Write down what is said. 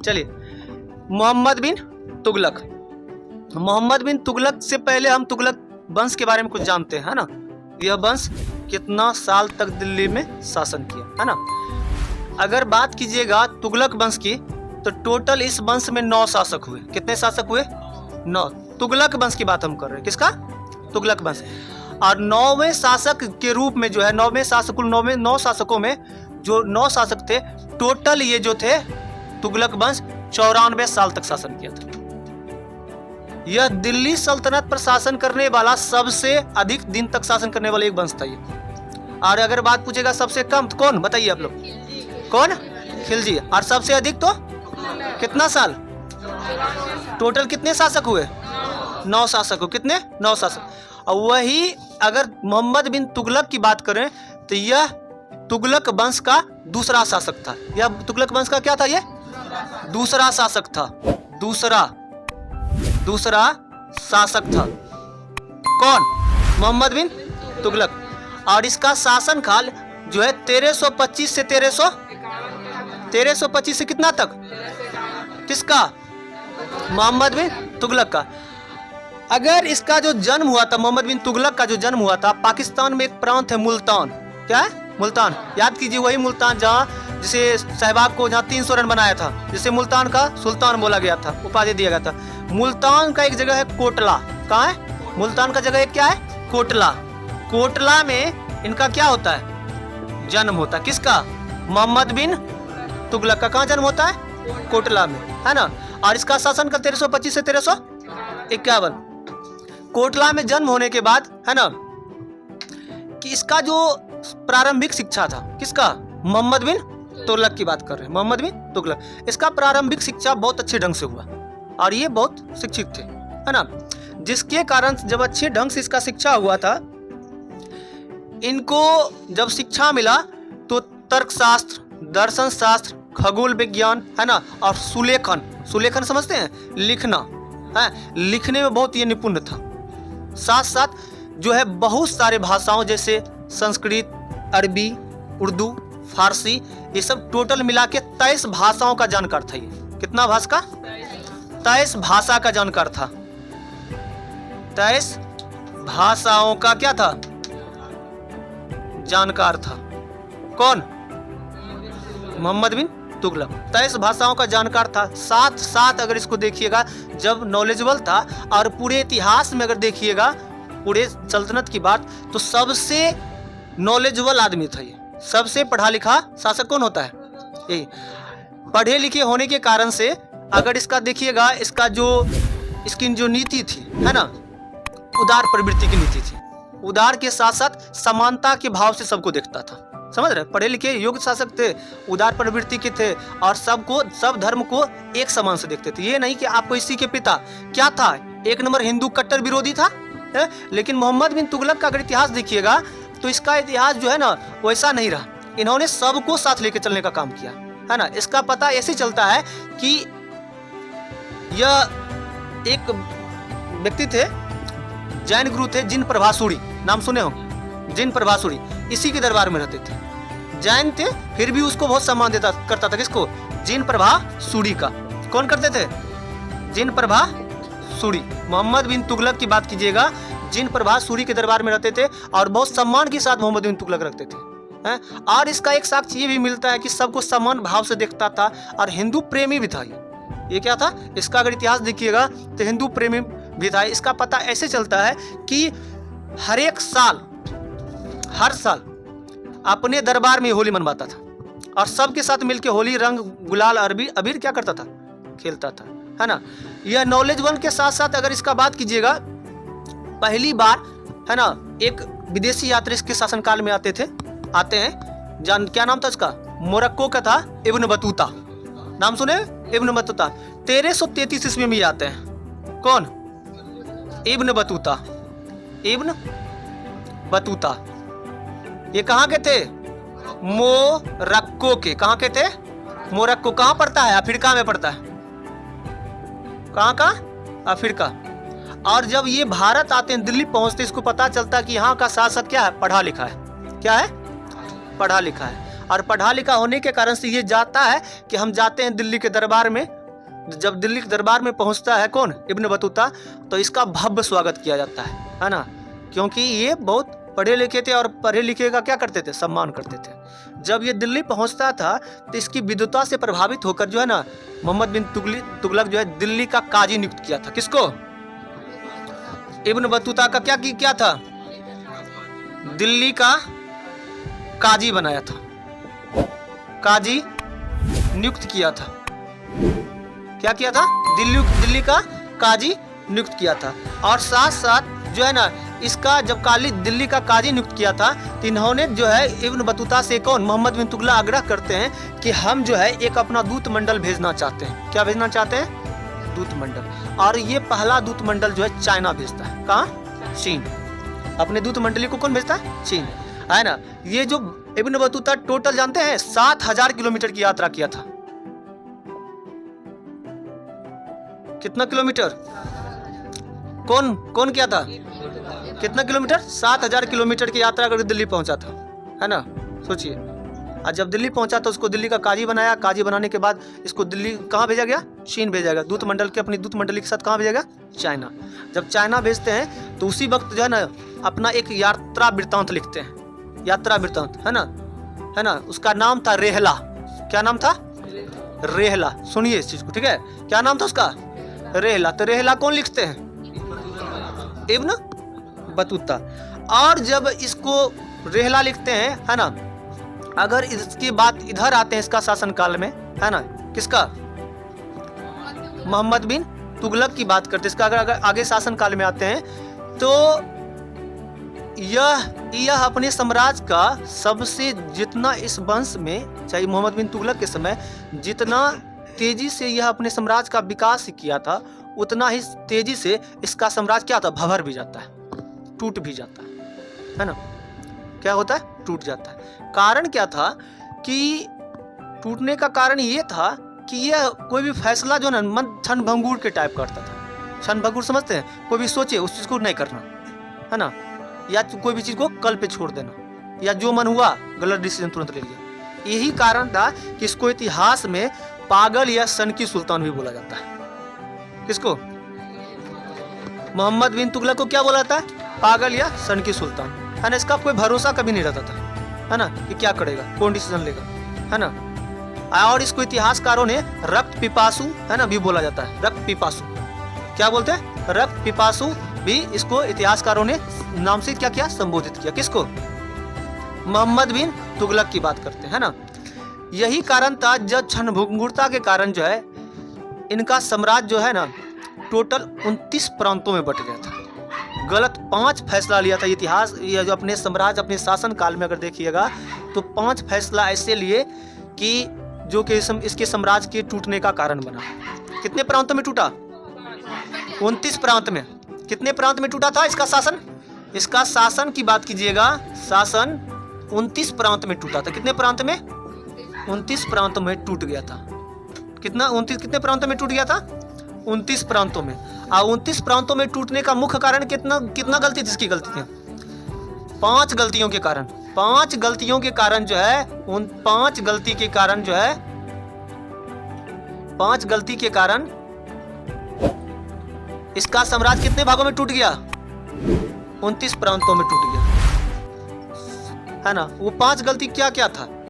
चलिए, मोहम्मद बिन तुगलक। मोहम्मद बिन तुगलक से पहले हम तुगलक वंश के बारे में कुछ जानते हैं, है ना। यह वंश कितना साल तक दिल्ली में शासन किया, है ना। अगर बात कीजिएगा तुगलक वंश की, तो टोटल इस वंश में 9 शासक हुए। कितने शासक हुए? 9। तुगलक वंश की बात हम कर रहे हैं। किसका? तुगलक वंश। और 9वें शासक के रूप में जो है, 9वें शासक, कुल 9 शासकों में जो 9 शासक थे, टोटल ये जो थे तुगलक वंश 94 साल तक शासन किया था। यह दिल्ली सल्तनत पर शासन करने वाला सबसे अधिक दिन तक शासन करने वाला एक वंश था ये। और अगर बात पूछेगा सबसे कम, तो कौन बताइए आप लोग? कौन? खिलजी। और सबसे अधिक तो कितना साल? टोटल कितने शासक हुए? 9 शासक। कितने? 9 शासक। और वही अगर मोहम्मद बिन तुगलक की बात करें, तो यह तुगलक वंश का दूसरा शासक था। यह तुगलक वंश का क्या था? ये दूसरा शासक था। दूसरा शासक था। कौन? मोहम्मद बिन तुगलक। और इसका शासन काल जो है 1325 से 1325 से कितना तक? किसका? मोहम्मद बिन तुगलक का। अगर इसका जो जन्म हुआ था, मोहम्मद बिन तुगलक का जो जन्म हुआ था, पाकिस्तान में एक प्रांत है मुल्तान। क्या है? मुल्तान। याद कीजिए, वही मुल्तान जहाँ जिसे सहवाग को जहाँ 300 रन बनाया था, जिसे मुल्तान का सुल्तान बोला गया था, उपाधि दिया गया था। मुल्तान का एक जगह है कोटला। कहाँ है? मुल्तान का जगह एक क्या है? कोटला। कोटला में इनका क्या होता है? जन्म होता है। किसका? मोहम्मद बिन तुगलक का। कहाँ जन्म होता है? कोटला में, है ना। और इसका शासन का 1325 से 1351। कोटला में जन्म होने के बाद, है ना, कि इसका जो प्रारंभिक शिक्षा था, किसका? मोहम्मद बिन तुगलक की बात कर रहे हैं। मोहम्मद बिन तुगलक, इसका प्रारंभिक शिक्षा बहुत अच्छे ढंग से हुआ और ये बहुत शिक्षित थे, है ना। जिसके कारण जब अच्छे ढंग से इसका शिक्षा हुआ था, इनको जब शिक्षा मिला तो तर्कशास्त्र, दर्शन शास्त्र, खगोल विज्ञान, है ना, और सुलेखन समझते हैं? लिखना है। लिखने में बहुत ये निपुण था। साथ साथ जो है बहुत सारे भाषाओं जैसे संस्कृत, अरबी, उर्दू, फारसी, ये सब टोटल मिला के 23 भाषाओं का जानकार था ये। कितना भाषा का? 23 भाषा का जानकार था। 23 भाषाओं का क्या था? जानकार था। कौन? मोहम्मद बिन तुगलक 23 भाषाओं का जानकार था। साथ साथ अगर इसको देखिएगा, जब नॉलेजेबल था, और पूरे इतिहास में अगर देखिएगा पूरे सल्तनत की बात, तो सबसे नॉलेजेबल आदमी था ये। सबसे पढ़ा लिखा शासक कौन होता है? यही। पढ़े लिखे होने के कारण से अगर इसका देखिएगा, इसकी जो नीति थी, है ना, उदार प्रवृत्ति की नीति थी। उदार के साथ साथ समानता के भाव से सबको देखता था। समझ रहे? पढ़े लिखे योग्य शासक थे, उदार प्रवृत्ति के थे, और सब धर्म को एक समान से देखते थे। ये नहीं कि आपको इसी के पिता क्या था, एक नंबर हिंदू कट्टर विरोधी था। लेकिन मोहम्मद बिन तुगलक का अगर इतिहास देखिएगा, तो इसका इतिहास जो है ना, वैसा नहीं रहा। इन्होंने सबको साथ लेकर चलने का काम किया, है ना। इसका पता ऐसे चलता है कि यह एक व्यक्ति थे, जैन गुरु थे, जिन प्रभासूरी, नाम सुने हो? जिन प्रभासूरी इसी के दरबार में रहते थे। जैन थे, फिर भी उसको बहुत सम्मान करता था। किसको? जिन प्रभासूरी का। कौन करते थे? जिन प्रभासूरी। मोहम्मद बिन तुगलक की बात कीजिएगा, जिन प्रभासूरी के दरबार में रहते थे और बहुत सम्मान के साथ मोहम्मद बिन तुगलक रखते थे। और इसका एक साक्ष्य ये भी मिलता है कि सबको समान भाव से देखता था और हिंदू प्रेमी भी था। ये क्या था? इसका अगर इतिहास देखिएगा तो हिंदू प्रेमी भी था। इसका पता ऐसे चलता है कि हर साल अपने दरबार में होली मनवाता था, और सबके साथ मिलकर होली, रंग, गुलाल, अबीर क्या करता था? खेलता था, है ना। यह नॉलेजबल के साथ साथ अगर इसका बात कीजिएगा, पहली बार, है ना, एक विदेशी यात्री इसके शासनकाल में आते हैं। क्या नाम था इसका? मोरक्को का था, इब्न बतूता। नाम सुने? Ibn Battuta. 1333 ईस्वी में आते हैं। कौन? Ibn Battuta. ये कहाँ के थे? मोरक्को के। कहाँ के थे? मोरक्को। कहाँ पड़ता है? अफ्रीका में पड़ता है। कहाँ का? अफ्रीका। और जब ये भारत आते हैं, दिल्ली पहुंचते, इसको पता चलता है कि यहाँ का शासक क्या है? पढ़ा लिखा है। क्या है? पढ़ा लिखा है। और पढ़ा लिखा होने के कारण से ये जाता है कि हम जाते हैं दिल्ली के दरबार में। जब दिल्ली के दरबार में पहुंचता है कौन, इब्न बतूता, तो इसका भव्य स्वागत किया जाता है ना, क्योंकि ये बहुत पढ़े लिखे थे और पढ़े लिखे का क्या करते थे, सम्मान करते थे। जब ये दिल्ली पहुंचता था तो इसकी विद्वता से प्रभावित होकर जो है ना मोहम्मद बिन तुगलक जो है दिल्ली का काजी नियुक्त किया था। किसको? इब्न बतूता का क्या था, दिल्ली का काजी बनाया था, काजी नियुक्त किया था। क्या किया था? दिल्ली का काजी नियुक्त किया था। और साथ साथ जो है ना इसका जब दिल्ली का काजी नियुक्त किया था तो इन्होंने जो है इब्न बतूता से कौन, मोहम्मद बिन तुगलक आग्रह करते हैं कि हम जो है एक अपना दूत मंडल भेजना चाहते हैं। क्या भेजना चाहते हैं? दूत मंडल। और ये पहला दूत मंडल जो है चाइना भेजता है। कहाँ? चीन। अपने दूत मंडली को कौन भेजता है? चीन, है ना। ये जो इब्न बतूता टोटल जानते हैं 7000 किलोमीटर की यात्रा किया था। कितना किलोमीटर? कौन किया था? कितना किलोमीटर? 7000 किलोमीटर की यात्रा करके दिल्ली पहुंचा था, है ना। सोचिए, और जब दिल्ली पहुंचा तो उसको दिल्ली का काजी बनाया। काजी बनाने के बाद इसको दिल्ली कहाँ भेजा गया? चीन भेजा गया। दूत मंडल के अपनी दूत मंडली के साथ कहाँ भेजा गया? चाइना। जब चाइना भेजते हैं तो उसी वक्त जो है ना अपना एक यात्रा वृत्तांत लिखते हैं। यात्रा वृत्तांत, है ना। उसका नाम था रेहला। क्या नाम था? रेहला। सुनिए इस चीज को, ठीक है। क्या नाम था उसका? रेहला। तो रेहला कौन लिखते हैं? Ibn Battuta. और जब इसको रेहला लिखते हैं, है ना, अगर इसकी बात इधर आते हैं इसका शासनकाल में, है ना, किसका? मोहम्मद बिन तुगलक की बात करते हैं। इसका अगर आगे शासनकाल में आते हैं तो यह अपने साम्राज्य का सबसे, जितना इस वंश में चाहे मोहम्मद बिन तुगलक के समय जितना तेजी से यह अपने साम्राज्य का विकास किया था, उतना ही तेजी से इसका साम्राज्य क्या था? भंवर भी जाता है, टूट भी जाता है ना। क्या होता है? टूट जाता है। कारण क्या था कि टूटने का कारण ये था कि यह कोई भी फैसला जो ना मन क्षण भंगुर के टाइप करता था। क्षण भंगुर समझते हैं? कोई भी सोचे उस चीज को नहीं करना, है ना, या कोई भी चीज को कल पे छोड़ देना, या जो मन हुआ गलत डिसीजन तुरंत ले लिया। यही कारण था कि इसको इतिहास में पागल या सनकी सुल्तान भी बोला जाता है। किसको? मोहम्मद बिन तुगलक को क्या बोला जाता है? पागल या सनकी सुल्तान, है ना। इसका कोई भरोसा कभी नहीं रहता था, है ना, कि क्या करेगा, कौन डिसीजन लेगा, है ना। और इसको इतिहासकारों ने रक्त पिपासु, है ना, भी बोला जाता है। रक्त पिपासु क्या बोलते हैं? रक्त पिपासु भी इसको इतिहासकारों ने नाम से क्या किया? संबोधित किया। किसको? मोहम्मद बिन तुगलक की बात करते हैं, है ना। यही कारण था जब क्षणभंगुरता के कारण जो है इनका साम्राज्य जो है ना टोटल 29 प्रांतों में बट गया था। गलत 5 फैसला लिया था। इतिहास ये जो अपने साम्राज्य, अपने शासन काल में अगर देखिएगा तो 5 फैसला ऐसे लिए कि जो कि इसके साम्राज्य के टूटने का कारण बना। कितने प्रांतों में टूटा? 29 प्रांत में। कितने प्रांत में टूटा था इसका शासन? इसका शासन की बात कीजिएगा, शासन 29 प्रांत में टूटा था। कितने प्रांत में? 29 प्रांतों में टूट गया था। कितने प्रांतों में टूट गया था? 29 प्रांतों में। और 29 प्रांतों में टूटने का मुख्य कारण कितना गलती थी? इसकी गलती थी 5 गलतियों के कारण। 5 गलतियों के कारण जो है, उन 5 गलती के कारण जो है, 5 गलती के कारण इसका साम्राज्य कितने भागों में टूट गया? 29 प्रांतों में टूट गया, है ना। वो 5 गलती क्या क्या था?